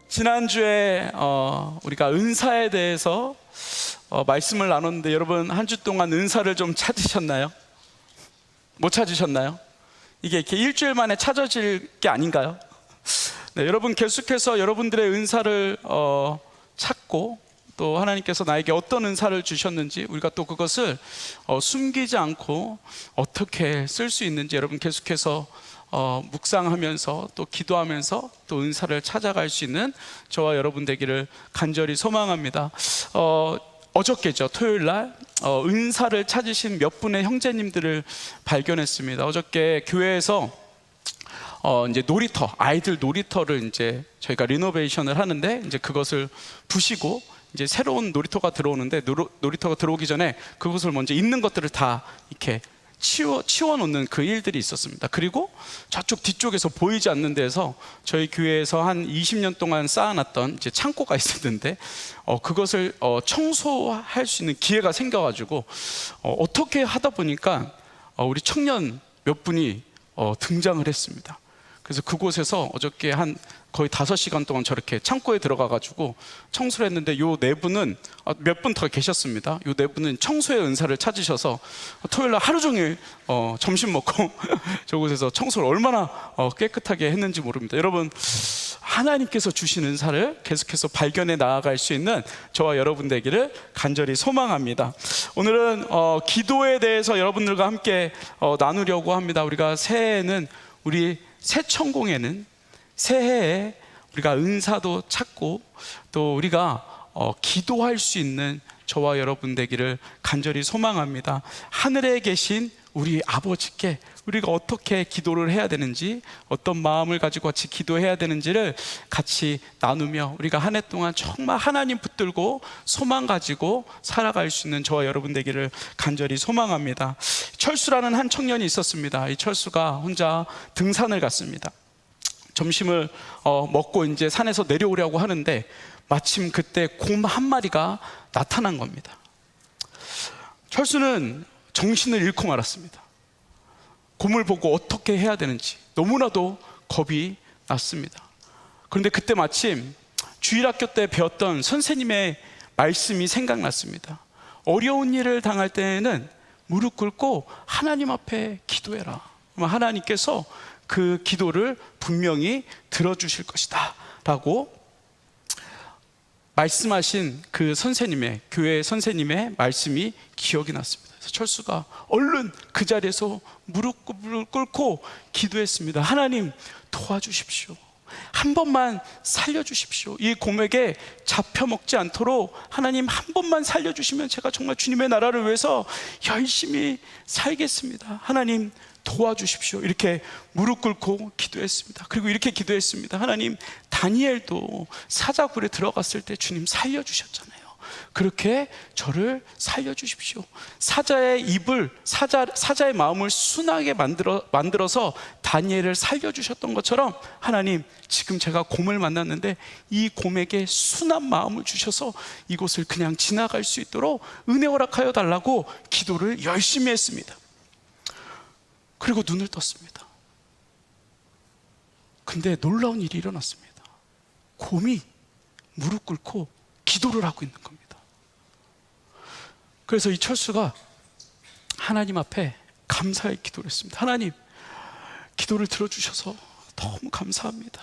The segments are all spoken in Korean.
지난주에 우리가 은사에 대해서 말씀을 나눴는데, 여러분 한 주 동안 은사를 좀 찾으셨나요? 못 찾으셨나요? 이게 이렇게 일주일 만에 찾아질 게 아닌가요? 네, 여러분 계속해서 여러분들의 은사를 찾고, 또 하나님께서 나에게 어떤 은사를 주셨는지 우리가 또 그것을 숨기지 않고 어떻게 쓸 수 있는지 여러분 계속해서 묵상하면서 또 기도하면서 또 은사를 찾아갈 수 있는 저와 여러분 되기를 간절히 소망합니다. 어저께죠, 토요일날 은사를 찾으신 몇 분의 형제님들을 발견했습니다. 어저께 교회에서 이제 놀이터, 아이들 놀이터를 이제 저희가 리노베이션을 하는데, 이제 그것을 부시고 이제 새로운 놀이터가 들어오는데, 놀이터가 들어오기 전에 그것을 먼저 있는 것들을 다 이렇게 치워놓는 그 일들이 있었습니다. 그리고 저쪽 뒤쪽에서 보이지 않는 데서 저희 교회에서 한 20년 동안 쌓아놨던 이제 창고가 있었는데, 그것을 청소할 수 있는 기회가 생겨가지고 어떻게 하다 보니까 우리 청년 몇 분이 등장을 했습니다. 그래서 그곳에서 어저께 한 거의 5시간 동안 저렇게 창고에 들어가가지고 청소를 했는데, 요 네 분은 몇 분 더 계셨습니다. 요 네 분은 청소의 은사를 찾으셔서 토요일날 하루 종일 점심 먹고 저곳에서 청소를 얼마나 깨끗하게 했는지 모릅니다. 여러분, 하나님께서 주신 은사를 계속해서 발견해 나아갈 수 있는 저와 여러분 되기를 간절히 소망합니다. 오늘은 기도에 대해서 여러분들과 함께 나누려고 합니다. 우리가 새해에는, 우리 새천공에는, 새해에 우리가 은사도 찾고 또 우리가 기도할 수 있는 저와 여러분 되기를 간절히 소망합니다. 하늘에 계신 우리 아버지께 우리가 어떻게 기도를 해야 되는지, 어떤 마음을 가지고 같이 기도해야 되는지를 같이 나누며 우리가 한 해 동안 정말 하나님 붙들고 소망 가지고 살아갈 수 있는 저와 여러분 되기를 간절히 소망합니다. 철수라는 한 청년이 있었습니다. 이 철수가 혼자 등산을 갔습니다. 점심을 먹고 이제 산에서 내려오려고 하는데, 마침 그때 곰 한 마리가 나타난 겁니다. 철수는 정신을 잃고 말았습니다. 곰을 보고 어떻게 해야 되는지 너무나도 겁이 났습니다. 그런데 그때 마침 주일학교 때 배웠던 선생님의 말씀이 생각났습니다. 어려운 일을 당할 때에는 무릎 꿇고 하나님 앞에 기도해라. 그러면 하나님께서 그 기도를 분명히 들어주실 것이다 라고 말씀하신 그 선생님의, 교회 선생님의 말씀이 기억이 났습니다. 그래서 철수가 얼른 그 자리에서 무릎을 꿇고 기도했습니다. 하나님 도와주십시오. 한 번만 살려주십시오. 이 곰에게 잡혀먹지 않도록 하나님 한 번만 살려주시면 제가 정말 주님의 나라를 위해서 열심히 살겠습니다. 하나님 도와주십시오. 이렇게 무릎 꿇고 기도했습니다. 그리고 이렇게 기도했습니다. 하나님, 다니엘도 사자굴에 들어갔을 때 주님 살려주셨잖아요. 그렇게 저를 살려주십시오. 사자의 입을, 사자의 마음을 순하게 만들어서 다니엘을 살려주셨던 것처럼, 하나님, 지금 제가 곰을 만났는데 이 곰에게 순한 마음을 주셔서 이곳을 그냥 지나갈 수 있도록 은혜 허락하여 달라고 기도를 열심히 했습니다. 그리고 눈을 떴습니다. 근데 놀라운 일이 일어났습니다. 곰이 무릎 꿇고 기도를 하고 있는 겁니다. 그래서 이 철수가 하나님 앞에 감사의 기도를 했습니다. 하나님, 기도를 들어주셔서 너무 감사합니다.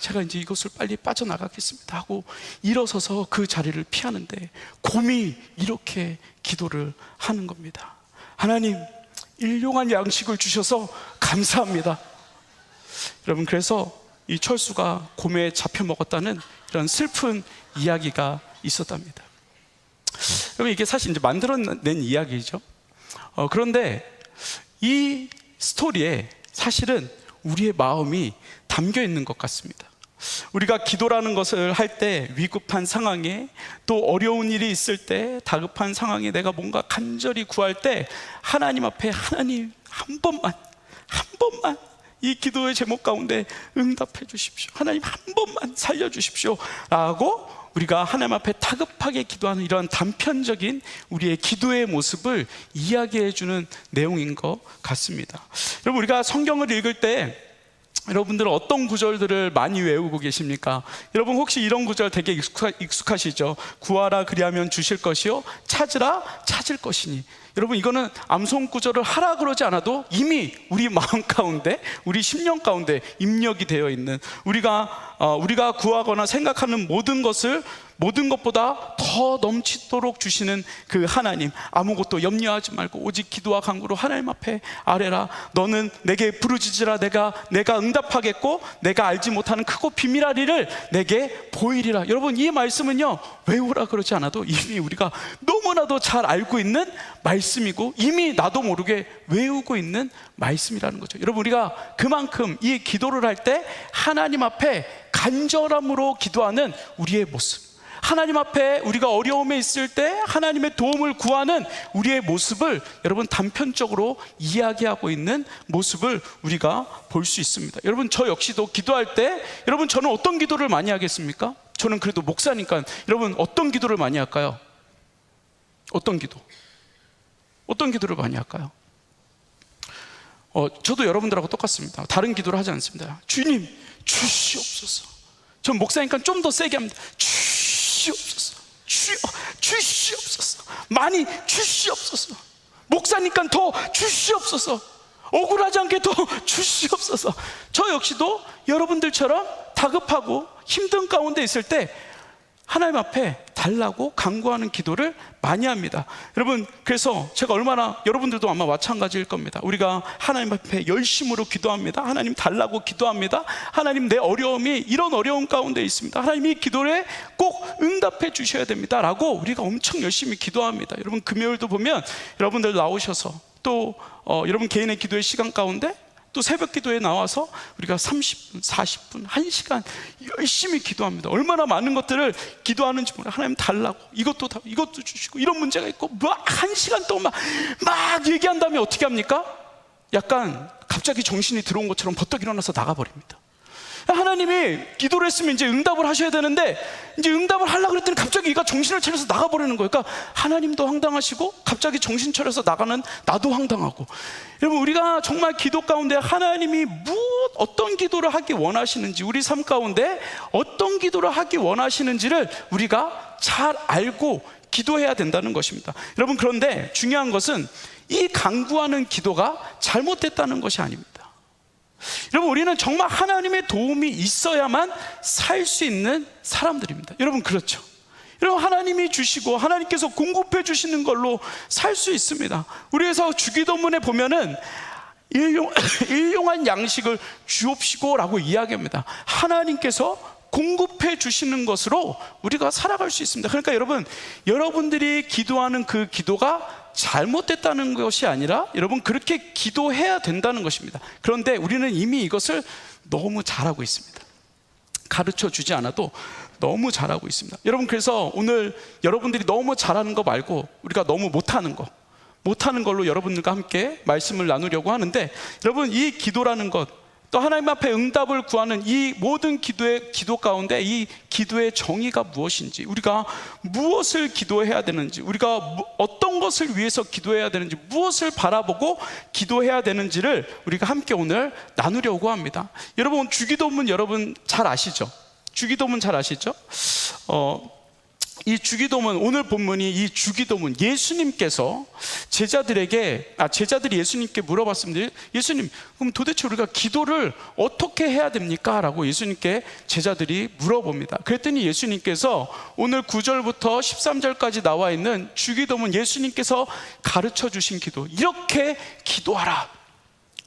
제가 이제 이것을 빨리 빠져나가겠습니다 하고 일어서서 그 자리를 피하는데, 곰이 이렇게 기도를 하는 겁니다. 하나님, 일용할 양식을 주셔서 감사합니다. 여러분, 그래서 이 철수가 곰에 잡혀 먹었다는 이런 슬픈 이야기가 있었답니다. 여러분, 이게 사실 이제 만들어낸 이야기죠. 그런데 이 스토리에 사실은 우리의 마음이 담겨 있는 것 같습니다. 우리가 기도라는 것을 할 때, 위급한 상황에, 또 어려운 일이 있을 때, 다급한 상황에 내가 뭔가 간절히 구할 때 하나님 앞에, 하나님 한 번만 이 기도의 제목 가운데 응답해 주십시오. 하나님 한 번만 살려주십시오 라고 우리가 하나님 앞에 다급하게 기도하는 이런 단편적인 우리의 기도의 모습을 이야기해 주는 내용인 것 같습니다. 여러분, 우리가 성경을 읽을 때 여러분들은 어떤 구절들을 많이 외우고 계십니까? 여러분 혹시 이런 구절 되게 익숙하시죠? 구하라 그리하면 주실 것이요 찾으라 찾을 것이니. 여러분 이거는 암송 구절을 하라 그러지 않아도 이미 우리 마음 가운데, 우리 심령 가운데 입력이 되어 있는, 우리가 구하거나 생각하는 모든 것보다 더 넘치도록 주시는 그 하나님, 아무것도 염려하지 말고 오직 기도와 간구로 하나님 앞에 아뢰라. 너는 내게 부르짖으라. 내가 응답하겠고 내가 알지 못하는 크고 비밀한 일을 내게 보이리라. 여러분 이 말씀은요 외우라 그러지 않아도 이미 우리가 너무나도 잘 알고 있는 말씀이고 이미 나도 모르게 외우고 있는 말씀이라는 거죠. 여러분 우리가 그만큼 이 기도를 할 때 하나님 앞에 간절함으로 기도하는 우리의 모습, 하나님 앞에 우리가 어려움에 있을 때 하나님의 도움을 구하는 우리의 모습을 여러분 단편적으로 이야기하고 있는 모습을 우리가 볼 수 있습니다. 여러분 저 역시도 기도할 때 여러분 저는 어떤 기도를 많이 하겠습니까? 저는 그래도 목사니까 여러분 어떤 기도를 많이 할까요? 어떤 기도를 많이 할까요? 저도 여러분들하고 똑같습니다. 다른 기도를 하지 않습니다. 주님 주시옵소서. 전 목사니까 좀 더 세게 합니다. 주시옵소서. 주시옵소서. 많이 주시옵소서. 목사니까 더 주시옵소서. 억울하지 않게 더 주시옵소서. 저 역시도 여러분들처럼 다급하고 힘든 가운데 있을 때 하나님 앞에 달라고 간구하는 기도를 많이 합니다. 여러분 그래서 제가 얼마나, 여러분들도 아마 마찬가지일 겁니다. 우리가 하나님 앞에 열심으로 기도합니다. 하나님 달라고 기도합니다. 하나님 내 어려움이 이런 어려움 가운데 있습니다. 하나님 이 기도에 꼭 응답해 주셔야 됩니다 라고 우리가 엄청 열심히 기도합니다. 여러분 금요일도 보면 여러분들 나오셔서 또 여러분 개인의 기도의 시간 가운데 또 새벽 기도에 나와서 우리가 30분, 40분, 1시간 열심히 기도합니다. 얼마나 많은 것들을 기도하는지 몰라요. 하나님 달라고, 이것도 주시고, 이런 문제가 있고, 막 1시간 동안 막 얘기한 다음에 어떻게 합니까? 약간 갑자기 정신이 들어온 것처럼 버떡 일어나서 나가버립니다. 하나님이 기도를 했으면 이제 응답을 하셔야 되는데 이제 응답을 하려고 그랬더니 갑자기 얘가 정신을 차려서 나가버리는 거예요. 그러니까 하나님도 황당하시고 갑자기 정신 차려서 나가는 나도 황당하고. 여러분 우리가 정말 기도 가운데 하나님이 어떤 기도를 하기 원하시는지, 우리 삶 가운데 어떤 기도를 하기 원하시는지를 우리가 잘 알고 기도해야 된다는 것입니다. 여러분 그런데 중요한 것은 이 간구하는 기도가 잘못됐다는 것이 아닙니다. 여러분 우리는 정말 하나님의 도움이 있어야만 살 수 있는 사람들입니다. 여러분 그렇죠? 여러분 하나님이 주시고 하나님께서 공급해 주시는 걸로 살 수 있습니다. 우리에서 주기도문에 보면은 일용한 양식을 주옵시고 라고 이야기합니다. 하나님께서 공급해 주시는 것으로 우리가 살아갈 수 있습니다. 그러니까 여러분들이 기도하는 그 기도가 잘못됐다는 것이 아니라 여러분 그렇게 기도해야 된다는 것입니다. 그런데 우리는 이미 이것을 너무 잘하고 있습니다. 가르쳐 주지 않아도 너무 잘하고 있습니다. 여러분 그래서 오늘 여러분들이 너무 잘하는 거 말고 우리가 너무 못하는 걸로 여러분들과 함께 말씀을 나누려고 하는데, 여러분 이 기도라는 것, 또 하나님 앞에 응답을 구하는 이 모든 기도 가운데 이 기도의 정의가 무엇인지, 우리가 무엇을 기도해야 되는지, 우리가 어떤 것을 위해서 기도해야 되는지, 무엇을 바라보고 기도해야 되는지를 우리가 함께 오늘 나누려고 합니다. 여러분 주기도문 여러분 잘 아시죠? 주기도문 잘 아시죠? 이 주기도문, 오늘 본문이 이 주기도문, 예수님께서 제자들이 예수님께 물어봤습니다. 예수님, 그럼 도대체 우리가 기도를 어떻게 해야 됩니까? 라고 예수님께 제자들이 물어봅니다. 그랬더니 예수님께서 오늘 9절부터 13절까지 나와 있는 주기도문, 예수님께서 가르쳐 주신 기도, 이렇게 기도하라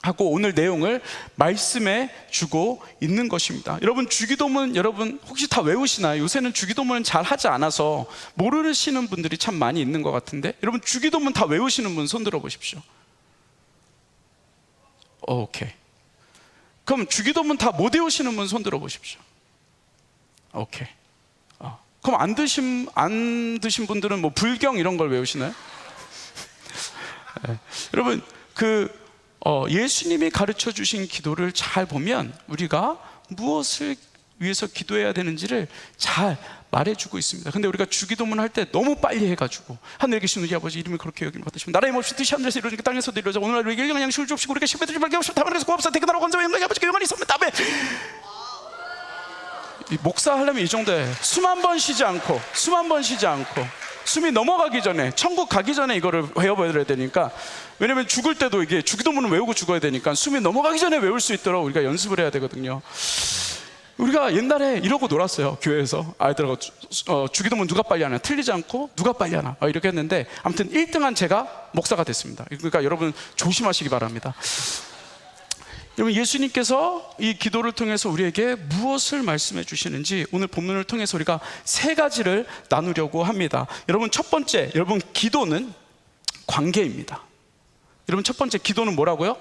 하고 오늘 내용을 말씀해 주고 있는 것입니다. 여러분 주기도문 여러분 혹시 다 외우시나요? 요새는 주기도문은 잘 하지 않아서 모르시는 분들이 참 많이 있는 것 같은데, 여러분 주기도문 다 외우시는 분 손 들어 보십시오. 오케이. 그럼 주기도문 다 못 외우시는 분 손 들어 보십시오. 오케이. 그럼 안 드신 분들은 뭐 불경 이런 걸 외우시나요? 네. 여러분 예수님이 가르쳐 주신 기도를 잘 보면 우리가 무엇을 위해서 기도해야 되는지를 잘 말해주고 있습니다. 근데 우리가 주기도문 할 때 너무 빨리 해가지고 하늘에 계신 우리 아버지 이름이 그렇게 여김을 받으시면 나라의 몹시 뜻이 하늘에서 이루어지니까 땅에서도 이루어져 오늘날 우리에게 일용할 양식을 주옵시고 우리가 십배들지 말게 하옵시고 다만에서 고맙사 대견하고 건져와 영광의 아버지께 영광이 있습니다. 아멘. 이 목사 하려면 이 정도에 숨 한 번 쉬지 않고 숨이 넘어가기 전에 천국 가기 전에 이거를 외워버려야 되니까, 왜냐면 죽을 때도 이게 주기도문을 외우고 죽어야 되니까 숨이 넘어가기 전에 외울 수 있도록 우리가 연습을 해야 되거든요. 우리가 옛날에 이러고 놀았어요. 교회에서 아이들하고 주기도문 누가 빨리 하나, 틀리지 않고 누가 빨리 하나 이렇게 했는데, 아무튼 1등한 제가 목사가 됐습니다. 그러니까 여러분 조심하시기 바랍니다. 여러분, 예수님께서 이 기도를 통해서 우리에게 무엇을 말씀해 주시는지 오늘 본문을 통해서 우리가 세 가지를 나누려고 합니다. 여러분, 첫 번째, 여러분, 기도는 관계입니다. 여러분, 첫 번째, 기도는 뭐라고요?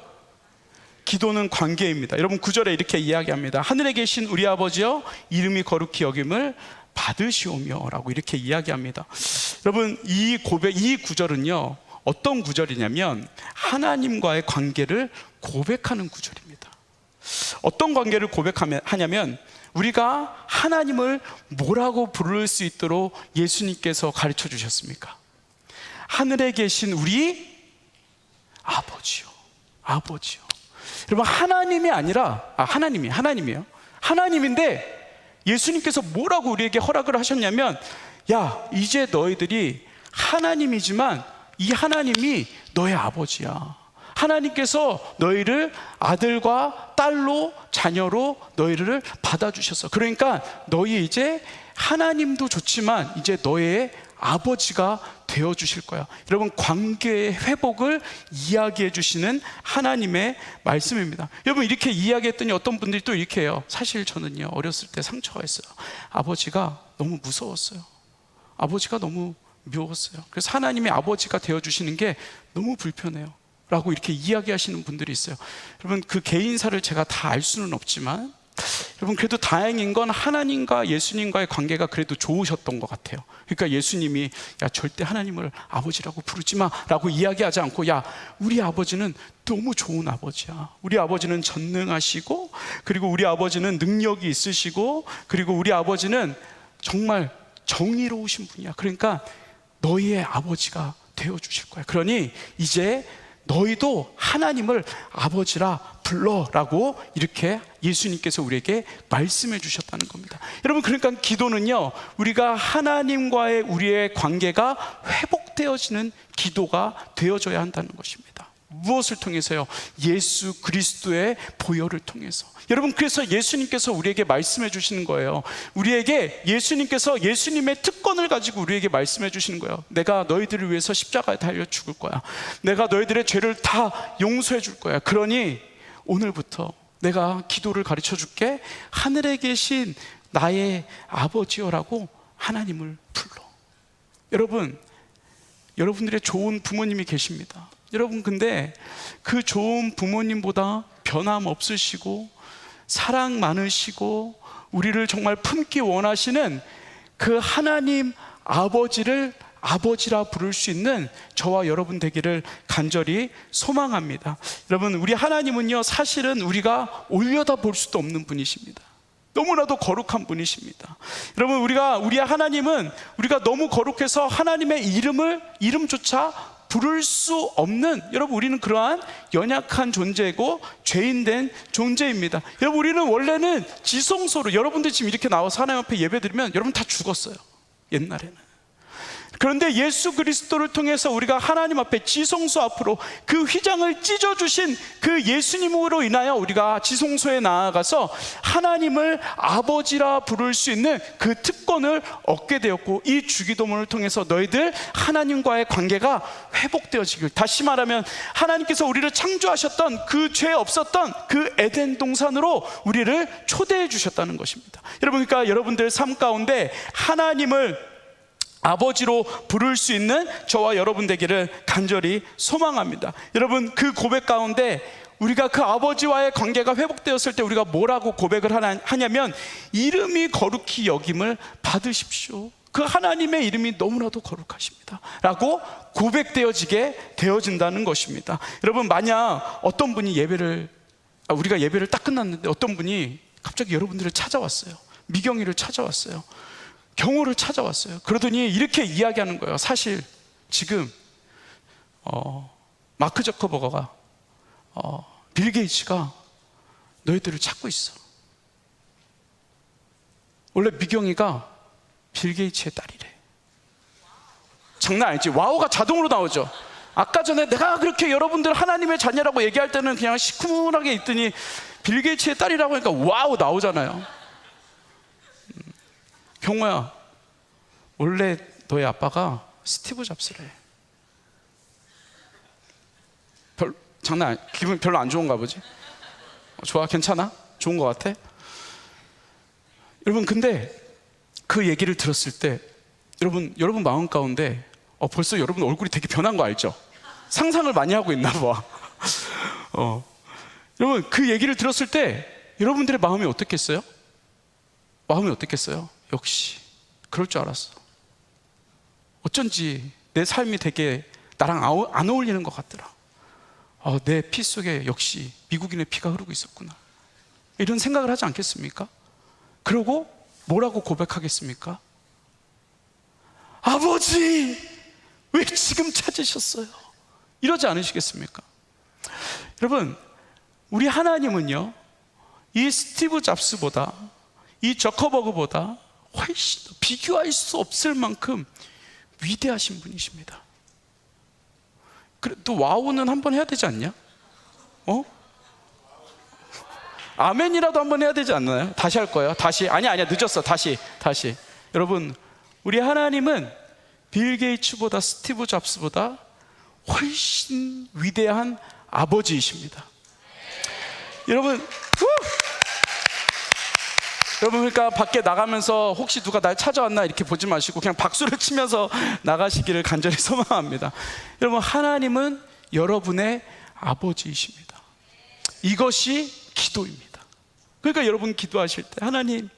기도는 관계입니다. 여러분, 9절에 이렇게 이야기합니다. 하늘에 계신 우리 아버지여 이름이 거룩히 여김을 받으시오며 라고 이렇게 이야기합니다. 여러분, 이 고백, 이 구절은요 어떤 구절이냐면 하나님과의 관계를 고백하는 구절입니다. 어떤 관계를 고백하냐면 우리가 하나님을 뭐라고 부를 수 있도록 예수님께서 가르쳐 주셨습니까? 하늘에 계신 우리 아버지요. 아버지요. 여러분, 하나님이 아니라 하나님이에요. 하나님인데 예수님께서 뭐라고 우리에게 허락을 하셨냐면, 야, 이제 너희들이 하나님이지만 이 하나님이 너의 아버지야. 하나님께서 너희를 아들과 딸로, 자녀로 너희를 받아주셨어. 그러니까 너희 이제 하나님도 좋지만 이제 너의 아버지가 되어주실 거야. 여러분, 관계의 회복을 이야기해 주시는 하나님의 말씀입니다. 여러분, 이렇게 이야기했더니 어떤 분들이 또 이렇게 해요. 사실 저는요 어렸을 때 상처가 있어요. 아버지가 너무 무서웠어요. 아버지가 너무 미웠어요. 그래서 하나님의 아버지가 되어주시는 게 너무 불편해요 라고 이렇게 이야기하시는 분들이 있어요. 여러분, 그 개인사를 제가 다 알 수는 없지만 여러분, 그래도 다행인 건 하나님과 예수님과의 관계가 그래도 좋으셨던 것 같아요. 그러니까 예수님이 야, 절대 하나님을 아버지라고 부르지 마 라고 이야기하지 않고, 야, 우리 아버지는 너무 좋은 아버지야. 우리 아버지는 전능하시고, 그리고 우리 아버지는 능력이 있으시고, 그리고 우리 아버지는 정말 정의로우신 분이야. 그러니까 너희의 아버지가 되어주실 거야. 그러니 이제 너희도 하나님을 아버지라 불러라고 이렇게 예수님께서 우리에게 말씀해 주셨다는 겁니다. 여러분, 그러니까 기도는요 우리가 하나님과의 우리의 관계가 회복되어지는 기도가 되어져야 한다는 것입니다. 무엇을 통해서요? 예수 그리스도의 보혈을 통해서. 여러분, 그래서 예수님께서 우리에게 말씀해 주시는 거예요. 우리에게 예수님께서 예수님의 특권을 가지고 우리에게 말씀해 주시는 거예요. 내가 너희들을 위해서 십자가에 달려 죽을 거야. 내가 너희들의 죄를 다 용서해 줄 거야. 그러니 오늘부터 내가 기도를 가르쳐 줄게. 하늘에 계신 나의 아버지여라고 하나님을 불러. 여러분, 여러분들의 좋은 부모님이 계십니다. 여러분, 근데 그 좋은 부모님보다 변함없으시고 사랑 많으시고 우리를 정말 품기 원하시는 그 하나님 아버지를 아버지라 부를 수 있는 저와 여러분 되기를 간절히 소망합니다. 여러분, 우리 하나님은요 사실은 우리가 올려다볼 수도 없는 분이십니다. 너무나도 거룩한 분이십니다. 여러분, 우리 하나님은 우리가 너무 거룩해서 하나님의 이름조차 부를 수 없는, 여러분, 우리는 그러한 연약한 존재이고 죄인된 존재입니다. 여러분, 우리는 원래는 지성소로, 여러분들 지금 이렇게 나와서 하나님 앞에 예배드리면 여러분 다 죽었어요, 옛날에는. 그런데 예수 그리스도를 통해서 우리가 하나님 앞에 지성소 앞으로 그 휘장을 찢어주신 그 예수님으로 인하여 우리가 지성소에 나아가서 하나님을 아버지라 부를 수 있는 그 특권을 얻게 되었고, 이 주기도문을 통해서 너희들 하나님과의 관계가 회복되어지길, 다시 말하면 하나님께서 우리를 창조하셨던 그 죄 없었던 그 에덴 동산으로 우리를 초대해 주셨다는 것입니다. 여러분, 그러니까 여러분들 삶 가운데 하나님을 아버지로 부를 수 있는 저와 여러분 되기를 간절히 소망합니다. 여러분, 그 고백 가운데 우리가 그 아버지와의 관계가 회복되었을 때 우리가 뭐라고 고백을 하냐면, 이름이 거룩히 여김을 받으십시오. 그 하나님의 이름이 너무나도 거룩하십니다 라고 고백되어지게 되어진다는 것입니다. 여러분, 만약 어떤 분이 우리가 예배를 딱 끝났는데 어떤 분이 갑자기 여러분들을 찾아왔어요. 미경이를 찾아왔어요. 경호를 찾아왔어요. 그러더니 이렇게 이야기하는 거예요. 사실 지금 마크 저커버거가 빌 게이츠가 너희들을 찾고 있어. 원래 미경이가 빌 게이츠의 딸이래. 장난 아니지? 와우가 자동으로 나오죠. 아까 전에 내가 그렇게 여러분들 하나님의 자녀라고 얘기할 때는 그냥 시커멓게 있더니 빌 게이츠의 딸이라고 하니까 와우 나오잖아요. 경호야, 원래 너의 아빠가 스티브 잡스래. 장난 아니야. 기분 별로 안 좋은가 보지? 좋아? 괜찮아? 좋은 것 같아? 여러분, 근데 그 얘기를 들었을 때 여러분 마음 가운데 벌써 여러분 얼굴이 되게 변한 거 알죠? 상상을 많이 하고 있나 봐. 여러분, 그 얘기를 들었을 때 여러분들의 마음이 어떻겠어요? 마음이 어떻겠어요? 역시 그럴 줄 알았어. 어쩐지 내 삶이 되게 나랑 안 어울리는 것 같더라. 내 피 속에 역시 미국인의 피가 흐르고 있었구나. 이런 생각을 하지 않겠습니까? 그리고 뭐라고 고백하겠습니까? 아버지, 왜 지금 찾으셨어요? 이러지 않으시겠습니까? 여러분, 우리 하나님은요, 이 스티브 잡스보다, 이 저커버그보다 훨씬 더 비교할 수 없을 만큼 위대하신 분이십니다. 그래, 또 와우는 한번 해야 되지 않냐? 아멘이라도 한번 해야 되지 않나요? 다시 할 거예요. 다시. 아니야, 늦었어. 다시. 여러분, 우리 하나님은 빌 게이츠보다 스티브 잡스보다 훨씬 위대한 아버지이십니다. 여러분, 그러니까 밖에 나가면서 혹시 누가 날 찾아왔나 이렇게 보지 마시고 그냥 박수를 치면서 나가시기를 간절히 소망합니다. 여러분, 하나님은 여러분의 아버지이십니다. 이것이 기도입니다. 그러니까 여러분 기도하실 때 하나님,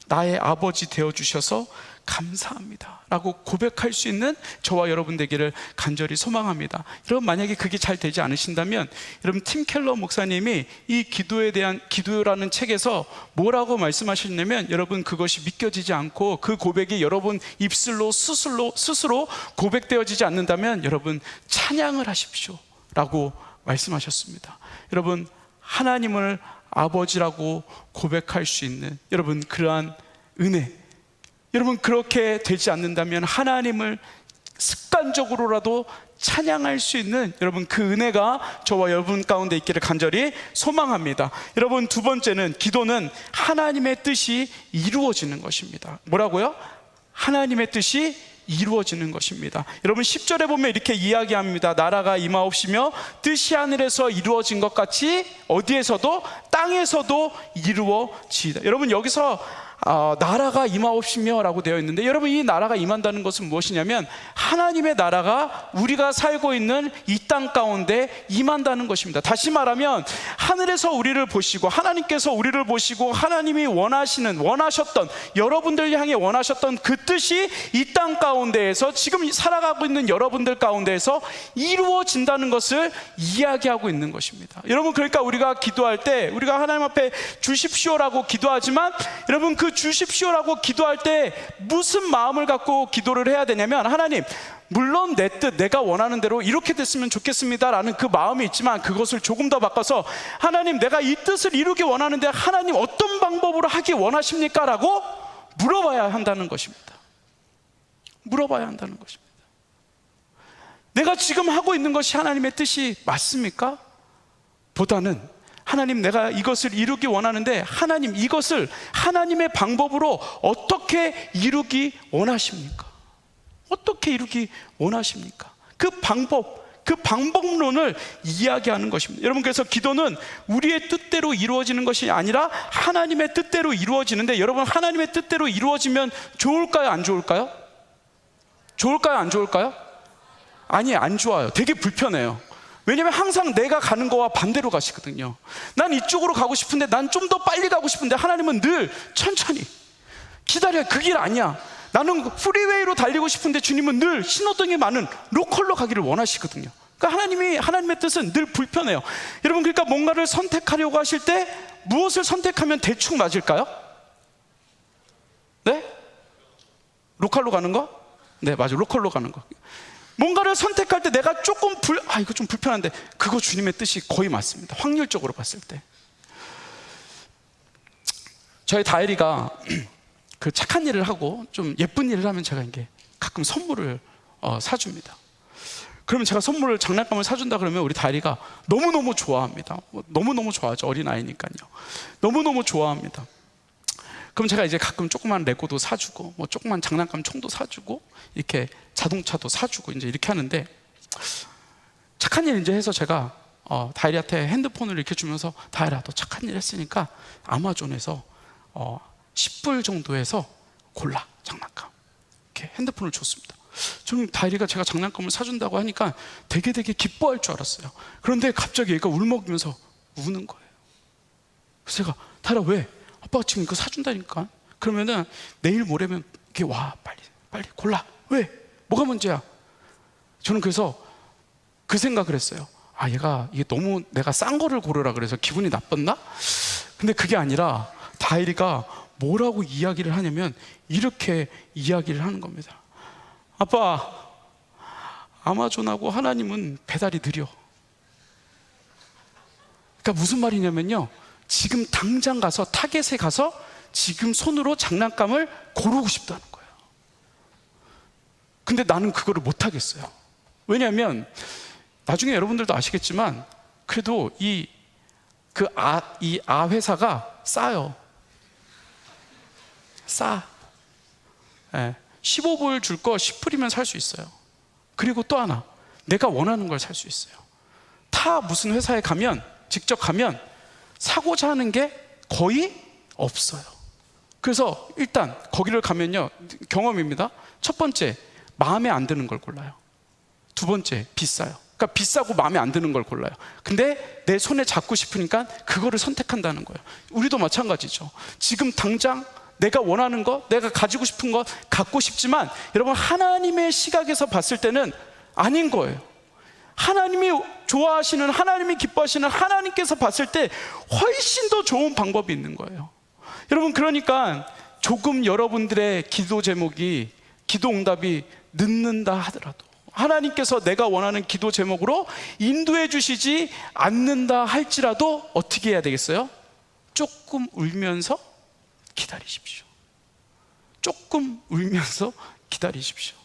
나의 아버지 되어주셔서 감사합니다 라고 고백할 수 있는 저와 여러분 되기를 간절히 소망합니다. 여러분, 만약에 그게 잘 되지 않으신다면 여러분, 팀 켈러 목사님이 이 기도에 대한 기도라는 책에서 뭐라고 말씀하셨냐면, 여러분, 그것이 믿겨지지 않고 그 고백이 여러분 입술로 스스로 고백되어지지 않는다면 여러분 찬양을 하십시오 라고 말씀하셨습니다. 여러분, 하나님을 아버지라고 고백할 수 있는 여러분 그러한 은혜, 여러분 그렇게 되지 않는다면 하나님을 습관적으로라도 찬양할 수 있는 여러분 그 은혜가 저와 여러분 가운데 있기를 간절히 소망합니다. 여러분, 두 번째는, 기도는 하나님의 뜻이 이루어지는 것입니다. 뭐라고요? 하나님의 뜻이 이루어지는 것입니다. 여러분, 10절에 보면 이렇게 이야기합니다. 나라가 임하옵시며 뜻이 하늘에서 이루어진 것 같이 어디에서도 땅에서도 이루어지이다. 여러분, 여기서 나라가 임하옵시며 라고 되어 있는데, 여러분, 이 나라가 임한다는 것은 무엇이냐면 하나님의 나라가 우리가 살고 있는 이 땅 가운데 임한다는 것입니다. 다시 말하면 하늘에서 우리를 보시고 하나님께서 우리를 보시고 하나님이 원하셨던, 여러분들 향해 원하셨던 그 뜻이 이 땅 가운데에서 지금 살아가고 있는 여러분들 가운데에서 이루어진다는 것을 이야기하고 있는 것입니다. 여러분, 그러니까 우리가 기도할 때 우리가 하나님 앞에 주십시오라고 기도하지만, 여러분, 그 주십시오라고 기도할 때 무슨 마음을 갖고 기도를 해야 되냐면, 하나님, 물론 내 뜻, 내가 원하는 대로 이렇게 됐으면 좋겠습니다 라는 그 마음이 있지만, 그것을 조금 더 바꿔서 하나님, 내가 이 뜻을 이루기 원하는데 하나님 어떤 방법으로 하기 원하십니까? 라고 물어봐야 한다는 것입니다. 물어봐야 한다는 것입니다. 내가 지금 하고 있는 것이 하나님의 뜻이 맞습니까? 보다는, 하나님, 내가 이것을 이루기 원하는데 하나님, 이것을 하나님의 방법으로 어떻게 이루기 원하십니까? 어떻게 이루기 원하십니까? 그 방법론을 이야기하는 것입니다. 여러분, 그래서 기도는 우리의 뜻대로 이루어지는 것이 아니라 하나님의 뜻대로 이루어지는데, 여러분, 하나님의 뜻대로 이루어지면 좋을까요? 안 좋을까요? 좋을까요? 안 좋을까요? 아니, 안 좋아요. 되게 불편해요. 왜냐하면 항상 내가 가는 거와 반대로 가시거든요. 난 이쪽으로 가고 싶은데, 난 좀 더 빨리 가고 싶은데 하나님은 늘 천천히 기다려, 그 길 아니야. 나는 프리웨이로 달리고 싶은데 주님은 늘 신호등이 많은 로컬로 가기를 원하시거든요. 그러니까 하나님의 뜻은 늘 불편해요. 여러분, 그러니까 뭔가를 선택하려고 하실 때 무엇을 선택하면 대충 맞을까요? 네? 로컬로 가는 거? 네, 맞아요. 로컬로 가는 거. 뭔가를 선택할 때 내가 조금 이거 좀 불편한데, 그거 주님의 뜻이 거의 맞습니다. 확률적으로 봤을 때. 저희 다혜리가 그 착한 일을 하고 좀 예쁜 일을 하면 제가 이게 가끔 선물을 사줍니다. 그러면 제가 선물을, 장난감을 사준다 그러면 우리 다혜리가 너무너무 좋아합니다. 너무너무 좋아하죠. 어린아이니까요. 너무너무 좋아합니다. 그럼 제가 이제 가끔 조그만 레고도 사주고, 뭐 조그만 장난감 총도 사주고, 이렇게 자동차도 사주고, 이제 이렇게 하는데, 착한 일 이제 해서 제가 다혜리한테 핸드폰을 이렇게 주면서, 다혜리야, 너 착한 일 했으니까 아마존에서 10불 정도 해서 골라, 장난감. 이렇게 핸드폰을 줬습니다. 저는 다혜리가 제가 장난감을 사준다고 하니까 되게 기뻐할 줄 알았어요. 그런데 갑자기 얘가 울먹이면서 우는 거예요. 그래서 제가, 다혜리야, 왜? 아빠가 지금 이거 사준다니까. 그러면은 내일 모레면 이렇게 와, 빨리 골라. 왜? 뭐가 문제야? 저는 그래서 그 생각을 했어요. 얘가 이게 너무 내가 싼 거를 고르라 그래서 기분이 나빴나? 근데 그게 아니라 다혜리가 뭐라고 이야기를 하냐면 이렇게 이야기를 하는 겁니다. 아빠, 아마존하고 하나님은 배달이 느려. 그러니까 무슨 말이냐면요, 지금 당장 가서 타겟에 가서 지금 손으로 장난감을 고르고 싶다는 거예요. 근데 나는 그거를 못 하겠어요. 왜냐하면 나중에 여러분들도 아시겠지만 그래도 이 회사가 싸요. 싸. 15불 줄 거 10불이면 살 수 있어요. 그리고 또 하나, 내가 원하는 걸 살 수 있어요. 타 무슨 회사에 가면, 직접 가면 사고자 하는 게 거의 없어요. 그래서 일단 거기를 가면요, 경험입니다. 첫 번째, 마음에 안 드는 걸 골라요. 두 번째, 비싸요. 그러니까 비싸고 마음에 안 드는 걸 골라요. 근데 내 손에 잡고 싶으니까 그거를 선택한다는 거예요. 우리도 마찬가지죠. 지금 당장 내가 원하는 거, 내가 가지고 싶은 거 갖고 싶지만, 여러분, 하나님의 시각에서 봤을 때는 아닌 거예요. 하나님이 좋아하시는, 하나님이 기뻐하시는 하나님께서 봤을 때 훨씬 더 좋은 방법이 있는 거예요. 여러분, 그러니까 조금 여러분들의 기도 제목이, 기도 응답이 늦는다 하더라도 하나님께서 내가 원하는 기도 제목으로 인도해 주시지 않는다 할지라도 어떻게 해야 되겠어요? 조금 울면서 기다리십시오. 조금 울면서 기다리십시오.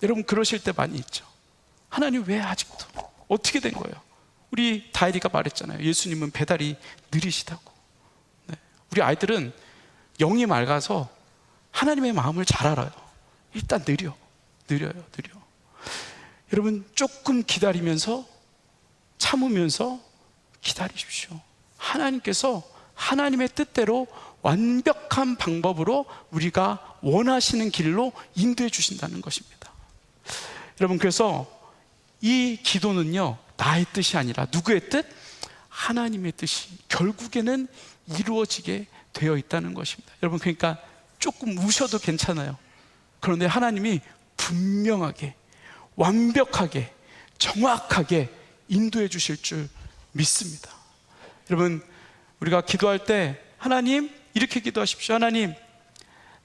여러분, 그러실 때 많이 있죠. 하나님, 왜 아직도? 어떻게 된 거예요? 우리 다혜리가 말했잖아요. 예수님은 배달이 느리시다고. 네. 우리 아이들은 영이 맑아서 하나님의 마음을 잘 알아요. 일단 느려요. 여러분, 조금 기다리면서, 참으면서 기다리십시오. 하나님께서 하나님의 뜻대로 완벽한 방법으로 우리가 원하시는 길로 인도해 주신다는 것입니다. 여러분, 그래서 이 기도는요, 나의 뜻이 아니라 누구의 뜻? 하나님의 뜻이 결국에는 이루어지게 되어 있다는 것입니다. 여러분, 그러니까 조금 우셔도 괜찮아요. 그런데 하나님이 분명하게, 완벽하게, 정확하게 인도해 주실 줄 믿습니다. 여러분, 우리가 기도할 때 하나님, 이렇게 기도하십시오. 하나님,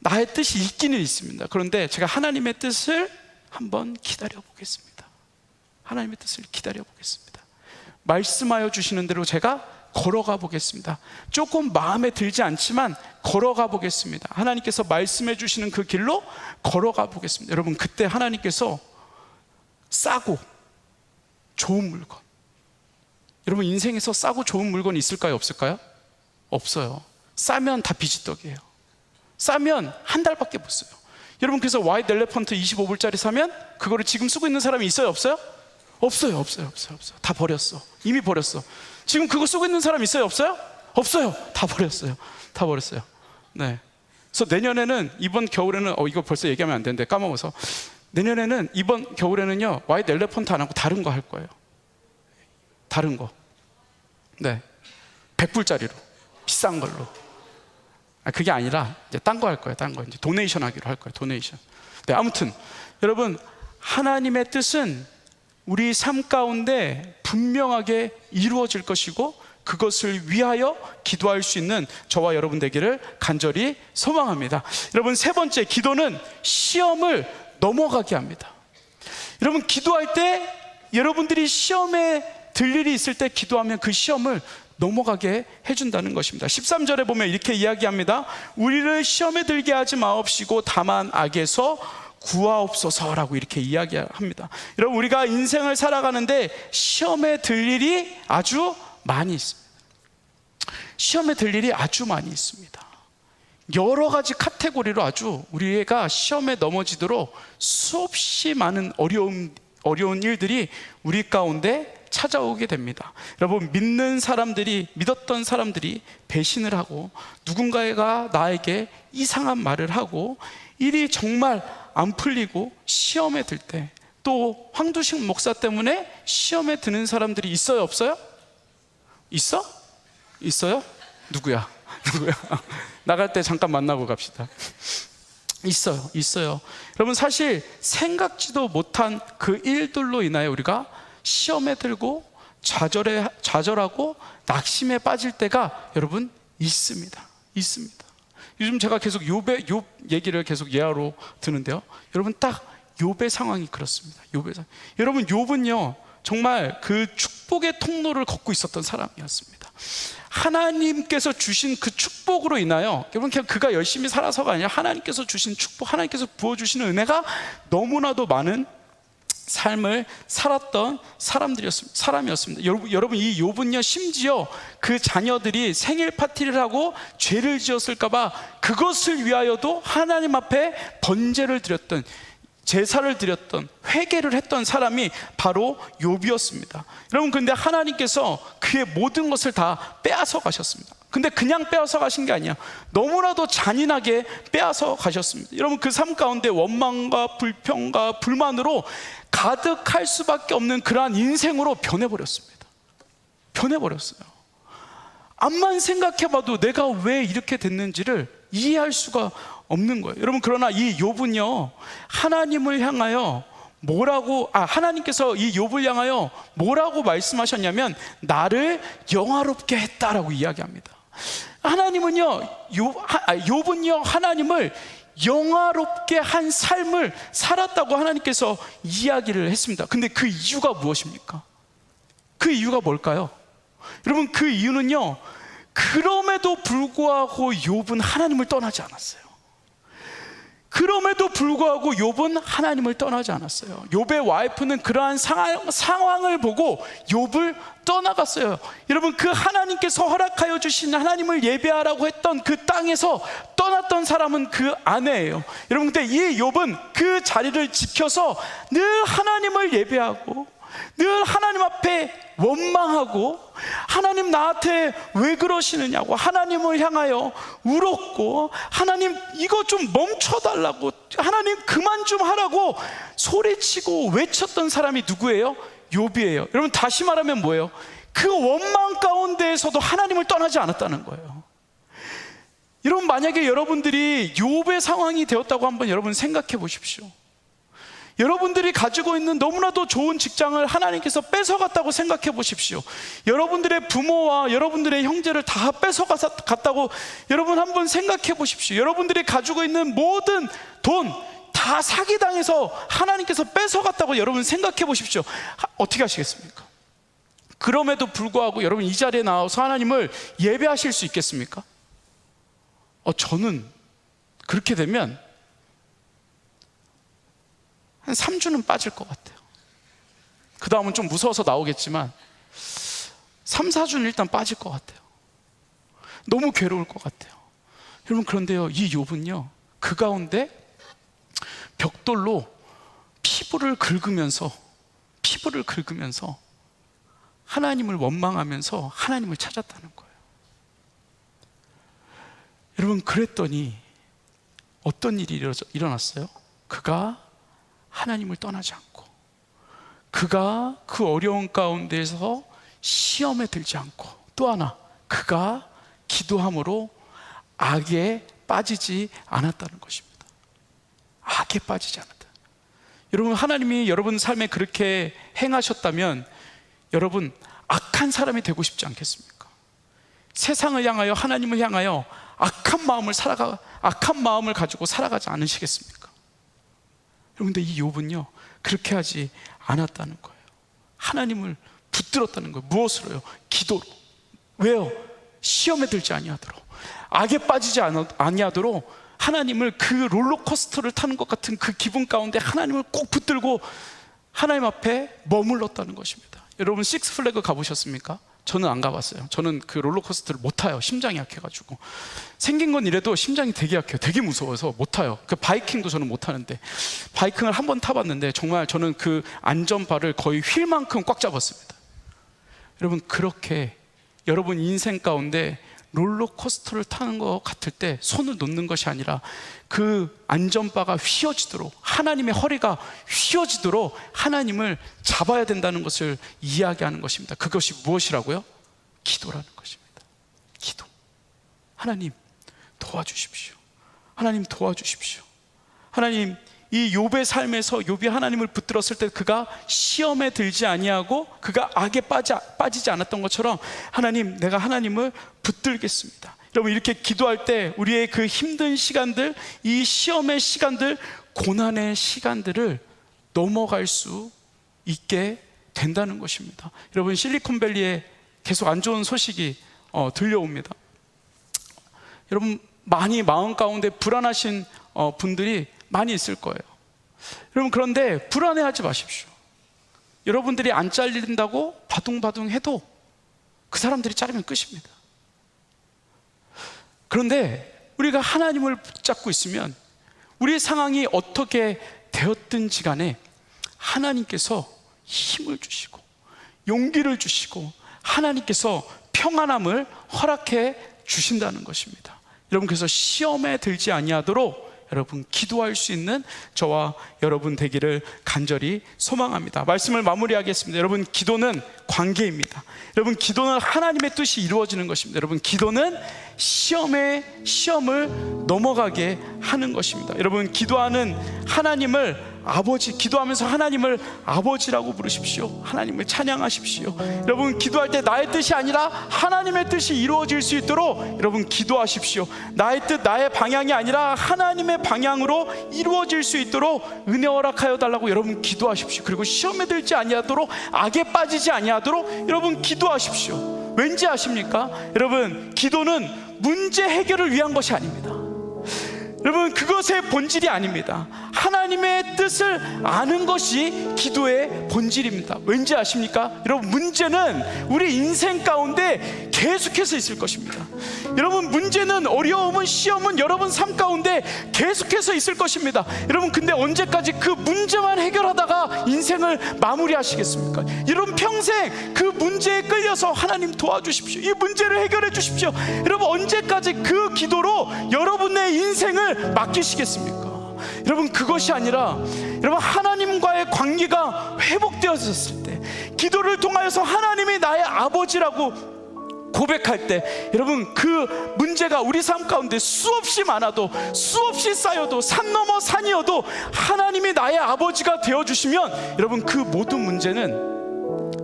나의 뜻이 있기는 있습니다. 그런데 제가 하나님의 뜻을 한번 기다려 보겠습니다. 하나님의 뜻을 기다려 보겠습니다. 말씀하여 주시는 대로 제가 걸어가 보겠습니다. 조금 마음에 들지 않지만 걸어가 보겠습니다. 하나님께서 말씀해 주시는 그 길로 걸어가 보겠습니다. 여러분, 그때 하나님께서 싸고 좋은 물건, 여러분, 인생에서 싸고 좋은 물건이 있을까요? 없을까요? 없어요. 싸면 다 비지떡이에요. 싸면 한 달밖에 못 써요. 여러분, 그래서 와이드 엘레펀트 25불짜리 사면 그거를 지금 쓰고 있는 사람이 있어요? 없어요? 없어요. 다 버렸어. 이미 버렸어. 지금 그거 쓰고 있는 사람 있어요? 없어요? 없어요. 다 버렸어요. 네. 그래서 내년에는, 이번 겨울에는, 이거 벌써 얘기하면 안 되는데 까먹어서, 내년에는, 이번 겨울에는요, 와이드 엘레펀트 안 하고 다른 거 할 거예요. 다른 거. 네. 100불짜리로. 비싼 걸로. 그게 아니라 이제 딴 거 할 거예요. 딴 거. 이제 도네이션 하기로 할 거예요. 도네이션. 네, 아무튼 여러분, 하나님의 뜻은 우리 삶 가운데 분명하게 이루어질 것이고 그것을 위하여 기도할 수 있는 저와 여러분 되기를 간절히 소망합니다. 여러분, 세 번째, 기도는 시험을 넘어가게 합니다. 여러분, 기도할 때 여러분들이 시험에 들 일이 있을 때 기도하면 그 시험을 넘어가게 해준다는 것입니다. 13절에 보면 이렇게 이야기합니다. 우리를 시험에 들게 하지 마옵시고 다만 악에서 구하옵소서라고 이렇게 이야기합니다. 여러분, 우리가 인생을 살아가는데 시험에 들 일이 아주 많이 있습니다. 시험에 들 일이 아주 많이 있습니다. 여러 가지 카테고리로 아주 우리가 시험에 넘어지도록 수없이 많은 어려운 일들이 우리 가운데 찾아오게 됩니다. 여러분, 믿었던 사람들이 배신을 하고 누군가가 나에게 이상한 말을 하고 일이 정말 안 풀리고 시험에 들 때, 또 황두식 목사 때문에 시험에 드는 사람들이 있어요, 없어요? 있어요? 누구야? 나갈 때 잠깐 만나고 갑시다. 있어요. 여러분, 사실 생각지도 못한 그 일들로 인하여 우리가 시험에 들고 좌절하고 낙심에 빠질 때가 여러분 있습니다. 요즘 제가 계속 욥 얘기를 계속 예화로 드는데요, 여러분, 딱 욥의 상황이 그렇습니다. 여러분, 욥은요 정말 그 축복의 통로를 걷고 있었던 사람이었습니다. 하나님께서 주신 그 축복으로 인하여, 여러분, 그냥 그가 열심히 살아서가 아니라 하나님께서 주신 축복, 하나님께서 부어주시는 은혜가 너무나도 많은 삶을 살았던 사람이었습니다. 여러분, 이 욥은요 심지어 그 자녀들이 생일 파티를 하고 죄를 지었을까봐 그것을 위하여도 하나님 앞에 번제를 드렸던, 제사를 드렸던, 회개를 했던 사람이 바로 욥이었습니다. 여러분, 근데 하나님께서 그의 모든 것을 다 빼앗아 가셨습니다. 근데 그냥 빼앗아 가신 게 아니야. 너무나도 잔인하게 빼앗아 가셨습니다. 여러분, 그 삶 가운데 원망과 불평과 불만으로 가득할 수밖에 없는 그러한 인생으로 변해버렸습니다. 암만 생각해봐도 내가 왜 이렇게 됐는지를 이해할 수가 없는 거예요. 여러분, 그러나 이 욥은요 하나님을 향하여 하나님께서 이 욥을 향하여 뭐라고 말씀하셨냐면 나를 영화롭게 했다라고 이야기합니다. 욥은요 하나님을 영화롭게 한 삶을 살았다고 하나님께서 이야기를 했습니다. 근데 그 이유가 무엇입니까? 그 이유가 뭘까요? 여러분, 그 이유는요, 그럼에도 불구하고 욥은 하나님을 떠나지 않았어요. 욥의 와이프는 그러한 상황을 보고 욥을 떠나갔어요. 여러분, 그 하나님께서 허락하여 주신 하나님을 예배하라고 했던 그 땅에서 떠났던 사람은 그 아내예요. 여러분, 근데 이 욥은 그 자리를 지켜서 늘 하나님을 예배하고 늘 하나님 앞에 원망하고, 하나님 나한테 왜 그러시느냐고 하나님을 향하여 울었고, 하나님 이거 좀 멈춰달라고, 하나님 그만 좀 하라고 소리치고 외쳤던 사람이 누구예요? 욥이에요. 여러분, 다시 말하면 뭐예요? 그 원망 가운데에서도 하나님을 떠나지 않았다는 거예요. 여러분, 만약에 여러분들이 욥의 상황이 되었다고 한번 여러분 생각해 보십시오. 여러분들이 가지고 있는 너무나도 좋은 직장을 하나님께서 뺏어갔다고 생각해 보십시오. 여러분들의 부모와 여러분들의 형제를 다 뺏어갔다고 여러분 한번 생각해 보십시오. 여러분들이 가지고 있는 모든 돈 다 사기당해서 하나님께서 뺏어갔다고 여러분 생각해 보십시오. 어떻게 하시겠습니까? 그럼에도 불구하고 여러분 이 자리에 나와서 하나님을 예배하실 수 있겠습니까? 저는 그렇게 되면 한 3주는 빠질 것 같아요. 그 다음은 좀 무서워서 나오겠지만 3, 4주는 일단 빠질 것 같아요. 너무 괴로울 것 같아요. 여러분, 그런데요, 이 욥은요 그 가운데 벽돌로 피부를 긁으면서 하나님을 원망하면서 하나님을 찾았다는 거예요. 여러분, 그랬더니 어떤 일이 일어났어요? 그가 하나님을 떠나지 않고, 그가 그 어려운 가운데서 시험에 들지 않고, 또 하나, 그가 기도함으로 악에 빠지지 않았다는 것입니다. 악에 빠지지 않았다. 여러분, 하나님이 여러분 삶에 그렇게 행하셨다면 여러분 악한 사람이 되고 싶지 않겠습니까? 세상을 향하여, 하나님을 향하여 악한 마음을 가지고 살아가지 않으시겠습니까? 여러분들, 이 욥은요 그렇게 하지 않았다는 거예요. 하나님을 붙들었다는 거예요. 무엇으로요? 기도로. 왜요? 시험에 들지 아니하도록, 악에 빠지지 아니하도록 하나님을, 그 롤러코스터를 타는 것 같은 그 기분 가운데 하나님을 꼭 붙들고 하나님 앞에 머물렀다는 것입니다. 여러분, 식스플래그 가보셨습니까? 저는 안 가봤어요. 저는 그 롤러코스터를 못 타요. 심장이 약해가지고. 생긴 건 이래도 심장이 되게 약해요. 되게 무서워서 못 타요. 그 바이킹도 저는 못 타는데, 바이킹을 한 번 타봤는데 정말 저는 그 안전바를 거의 휠 만큼 꽉 잡았습니다. 여러분, 그렇게 여러분 인생 가운데 롤러코스터를 타는 것 같을 때 손을 놓는 것이 아니라 그 안전바가 휘어지도록, 하나님의 허리가 휘어지도록 하나님을 잡아야 된다는 것을 이야기하는 것입니다. 그것이 무엇이라고요? 기도라는 것입니다. 기도. 하나님 도와주십시오. 하나님 도와주십시오. 하나님, 이 욥의 삶에서 욥이 하나님을 붙들었을 때 그가 시험에 들지 아니하고 그가 악에 빠지지 않았던 것처럼, 하나님, 내가 하나님을 붙들겠습니다. 여러분, 이렇게 기도할 때 우리의 그 힘든 시간들, 이 시험의 시간들, 고난의 시간들을 넘어갈 수 있게 된다는 것입니다. 여러분, 실리콘밸리에 계속 안 좋은 소식이 들려옵니다. 여러분, 많이 마음 가운데 불안하신 분들이 많이 있을 거예요. 여러분, 그런데 불안해하지 마십시오. 여러분들이 안 잘린다고 바둥바둥 해도 그 사람들이 자르면 끝입니다. 그런데 우리가 하나님을 붙잡고 있으면 우리의 상황이 어떻게 되었든지 간에 하나님께서 힘을 주시고 용기를 주시고 하나님께서 평안함을 허락해 주신다는 것입니다. 여러분, 그래서 시험에 들지 아니하도록 여러분 기도할 수 있는 저와 여러분 되기를 간절히 소망합니다. 말씀을 마무리하겠습니다. 여러분, 기도는 관계입니다. 여러분, 기도는 하나님의 뜻이 이루어지는 것입니다. 여러분, 기도는 시험을 넘어가게 하는 것입니다. 여러분, 기도하는 하나님을 아버지, 기도하면서 하나님을 아버지라고 부르십시오. 하나님을 찬양하십시오. 여러분, 기도할 때 나의 뜻이 아니라 하나님의 뜻이 이루어질 수 있도록 여러분 기도하십시오. 나의 뜻, 나의 방향이 아니라 하나님의 방향으로 이루어질 수 있도록 은혜 허락하여 달라고 여러분 기도하십시오. 그리고 시험에 들지 아니하도록, 악에 빠지지 아니하도록 여러분 기도하십시오. 왠지 아십니까? 여러분, 기도는 문제 해결을 위한 것이 아닙니다. 여러분, 그것의 본질이 아닙니다. 하나님의 뜻을 아는 것이 기도의 본질입니다. 왠지 아십니까? 여러분, 문제는 우리 인생 가운데 계속해서 있을 것입니다. 여러분, 문제는, 어려움은, 시험은 여러분 삶 가운데 계속해서 있을 것입니다. 여러분, 근데 언제까지 그 문제만 해결하다가 인생을 마무리하시겠습니까? 여러분, 평생 그 문제에 끌려서 하나님 도와주십시오, 이 문제를 해결해 주십시오. 여러분, 언제까지 그 기도로 여러분의 인생을 맡기시겠습니까? 여러분, 그것이 아니라 여러분, 하나님과의 관계가 회복되어졌을 때, 기도를 통하여서 하나님이 나의 아버지라고 고백할 때, 여러분, 그 문제가 우리 삶 가운데 수없이 많아도, 수없이 쌓여도, 산 넘어 산이어도 하나님이 나의 아버지가 되어주시면 여러분, 그 모든 문제는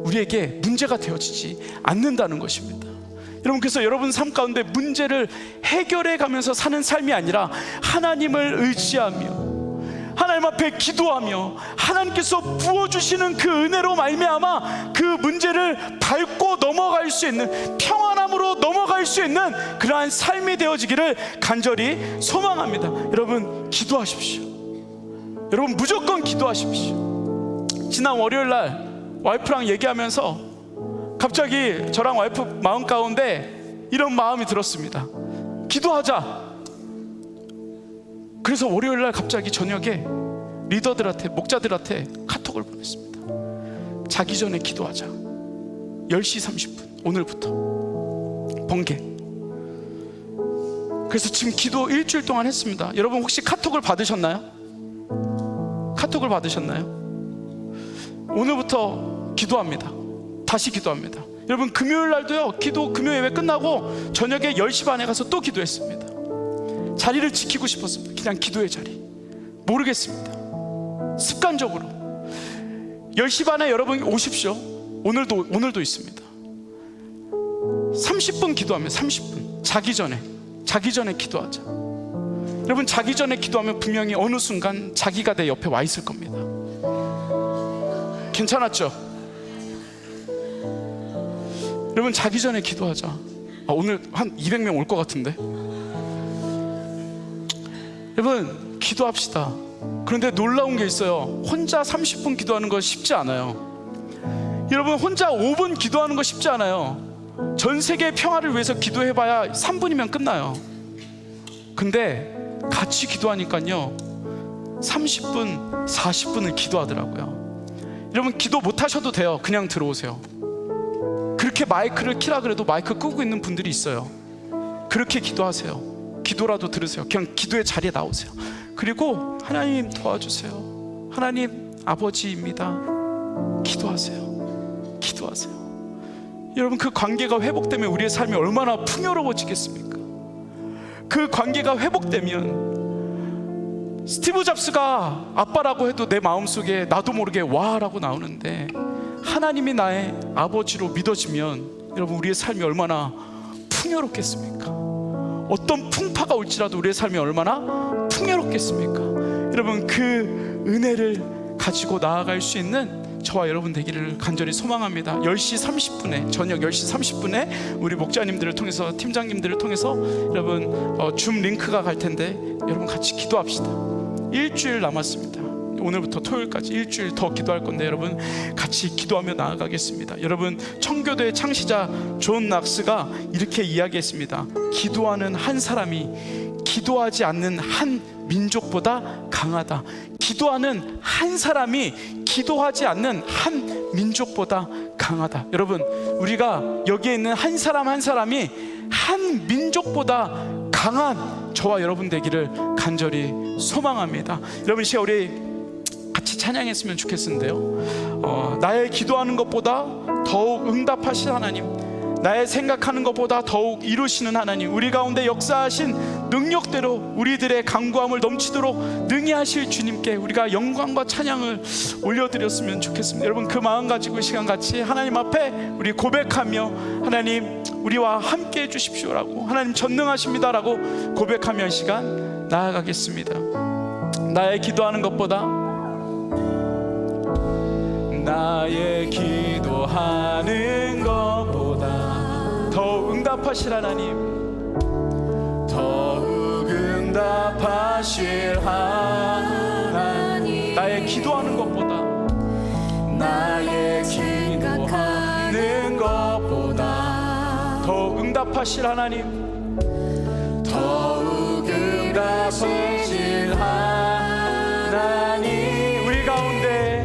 우리에게 문제가 되어지지 않는다는 것입니다. 여러분, 그래서 여러분 삶 가운데 문제를 해결해 가면서 사는 삶이 아니라 하나님을 의지하며 하나님 앞에 기도하며 하나님께서 부어주시는 그 은혜로 말미암아 그 문제를 밟고 넘어갈 수 있는, 평안함으로 넘어갈 수 있는 그러한 삶이 되어지기를 간절히 소망합니다. 여러분, 기도하십시오. 여러분, 무조건 기도하십시오. 지난 월요일날 와이프랑 얘기하면서 갑자기 저랑 와이프 마음 가운데 이런 마음이 들었습니다. 기도하자. 그래서 월요일날 갑자기 저녁에 리더들한테, 목자들한테 카톡을 보냈습니다. 자기 전에 기도하자. 10시 30분 오늘부터 번개. 그래서 지금 기도 일주일 동안 했습니다. 여러분, 혹시 카톡을 받으셨나요? 카톡을 받으셨나요? 오늘부터 기도합니다. 다시 기도합니다. 여러분, 금요일 날도요, 기도 금요 예배 끝나고 저녁에 10시 반에 가서 또 기도했습니다. 자리를 지키고 싶었습니다. 그냥 기도의 자리. 모르겠습니다. 습관적으로 10시 반에 여러분 오십시오. 오늘도 있습니다. 30분 기도하면 30분 자기 전에 기도하자. 여러분, 자기 전에 기도하면 분명히 어느 순간 자기가 내 옆에 와 있을 겁니다. 괜찮았죠? 여러분, 자기 전에 기도하자. 오늘 한 200명 올 것 같은데. 여러분, 기도합시다. 그런데 놀라운 게 있어요. 혼자 30분 기도하는 거 쉽지 않아요. 여러분, 혼자 5분 기도하는 거 쉽지 않아요. 전 세계의 평화를 위해서 기도해봐야 3분이면 끝나요. 근데 같이 기도하니까요 30분, 40분을 기도하더라고요. 여러분, 기도 못 하셔도 돼요. 그냥 들어오세요. 그렇게 마이크를 키라 그래도 마이크 끄고 있는 분들이 있어요. 그렇게 기도하세요. 기도라도 들으세요. 그냥 기도의 자리에 나오세요. 그리고 하나님 도와주세요. 하나님 아버지입니다. 기도하세요. 여러분, 그 관계가 회복되면 우리의 삶이 얼마나 풍요로워지겠습니까? 그 관계가 회복되면 스티브 잡스가 아빠라고 해도 내 마음속에 나도 모르게 와라고 나오는데, 하나님이 나의 아버지로 믿어지면 여러분, 우리의 삶이 얼마나 풍요롭겠습니까? 어떤 풍파가 올지라도 우리의 삶이 얼마나 풍요롭겠습니까? 여러분, 그 은혜를 가지고 나아갈 수 있는 저와 여러분 되기를 간절히 소망합니다. 10시 30분에 저녁 10시 30분에 우리 목자님들을 통해서, 팀장님들을 통해서 여러분 줌 링크가 갈 텐데 여러분 같이 기도합시다. 일주일 남았습니다. 오늘부터 토요일까지 일주일 더 기도할 건데 여러분 같이 기도하며 나아가겠습니다. 여러분, 청교도의 창시자 존 낙스가 이렇게 이야기했습니다. 기도하는 한 사람이 기도하지 않는 한 민족보다 강하다. 기도하는 한 사람이 기도하지 않는 한 민족보다 강하다. 여러분, 우리가 여기에 있는 한 사람 한 사람이 한 민족보다 강한 저와 여러분 되기를 간절히 소망합니다. 여러분, 시간 우리 같이 찬양했으면 좋겠는데요. 나의 기도하는 것보다 더욱 응답하실 하나님, 나의 생각하는 것보다 더욱 이루시는 하나님, 우리 가운데 역사하신 능력대로 우리들의 간구함을 넘치도록 능히 하실 주님께 우리가 영광과 찬양을 올려드렸으면 좋겠습니다. 여러분, 그 마음 가지고 이 시간 같이 하나님 앞에 우리 고백하며, 하나님 우리와 함께 해주십시오라고, 하나님 전능하십니다라고 고백하며 이 시간 나아가겠습니다. 나의 기도하는 것보다, 나의 기도하는 것보다 더욱 응답하실 하나님, 더욱 응답하실 하나님, 나의 기도하는 것보다, 나의 기도하는 것보다 더욱 응답하실 하나님, 더욱 응답하실 하나님, 우리 가운데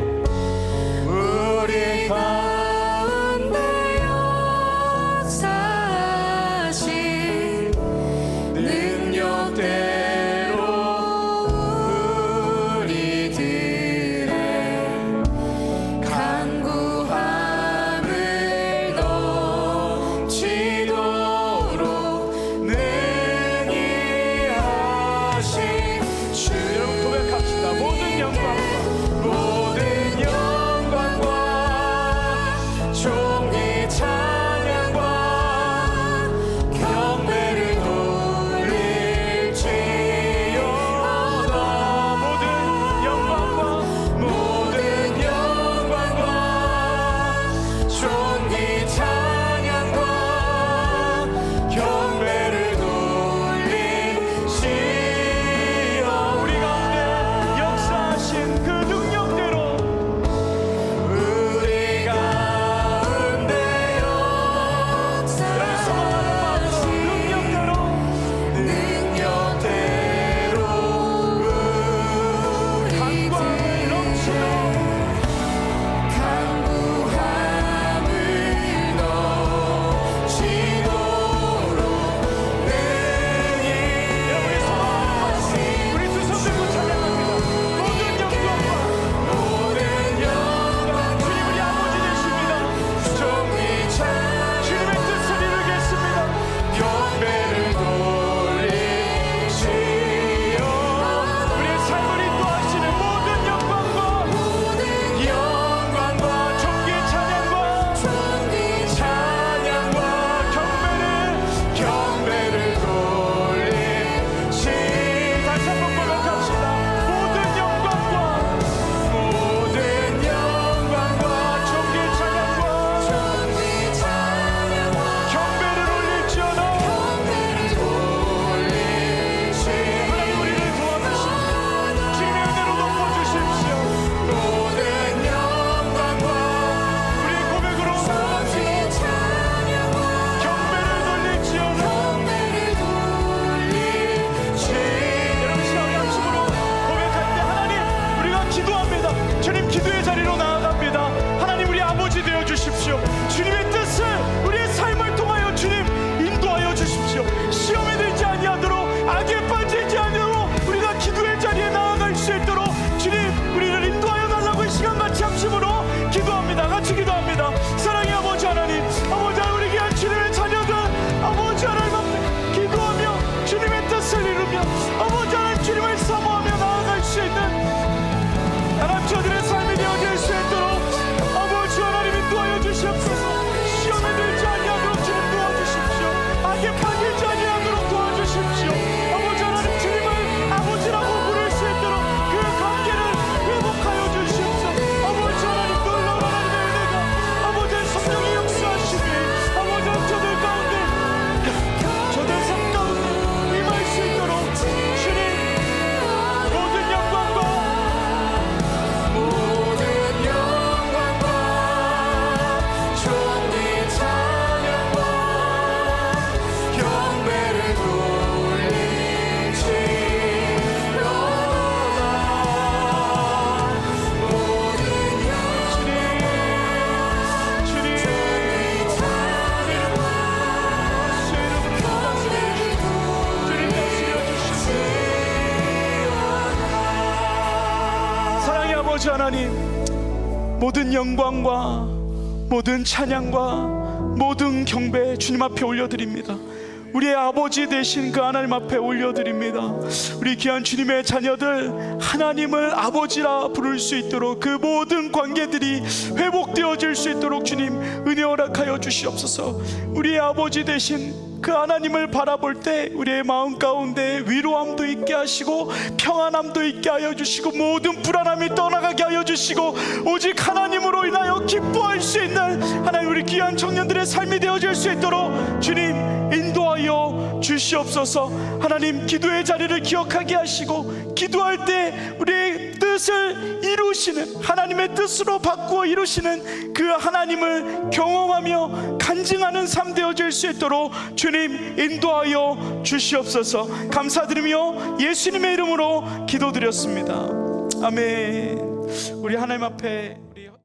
역사하신 능력대로 우리들의 간구함을 넘치도록 능히 하신 주. 여러분 고백합시다. 모든 아버지 하나님, 모든 영광과 모든 찬양과 모든 경배 주님 앞에 올려드립니다. 우리의 아버지 되신 그 하나님 앞에 올려드립니다. 우리 귀한 주님의 자녀들, 하나님을 아버지라 부를 수 있도록 그 모든 관계들이 회복되어질 수 있도록 주님 은혜 허락하여 주시옵소서. 우리의 아버지 되신 그 하나님을 바라볼 때 우리의 마음 가운데 위로함도 있게 하시고 평안함도 있게 하여 주시고 모든 불안함이 떠나가게 하여 주시고 오직 하나님으로 인하여 기뻐할 수 있는 하나님 우리 귀한 청년들의 삶이 되어질 수 있도록 주님 인도하여 주시옵소서. 하나님, 기도의 자리를 기억하게 하시고 기도할 때 우리의 뜻을 이루시는, 하나님의 뜻으로 바꾸어 이루시는 그 하나님을 경험하며 간증하는 삶 되어질 수 있도록 주님 인도하여 주시옵소서. 감사드리며 예수님의 이름으로 기도드렸습니다. 아멘. 우리 하나님 앞에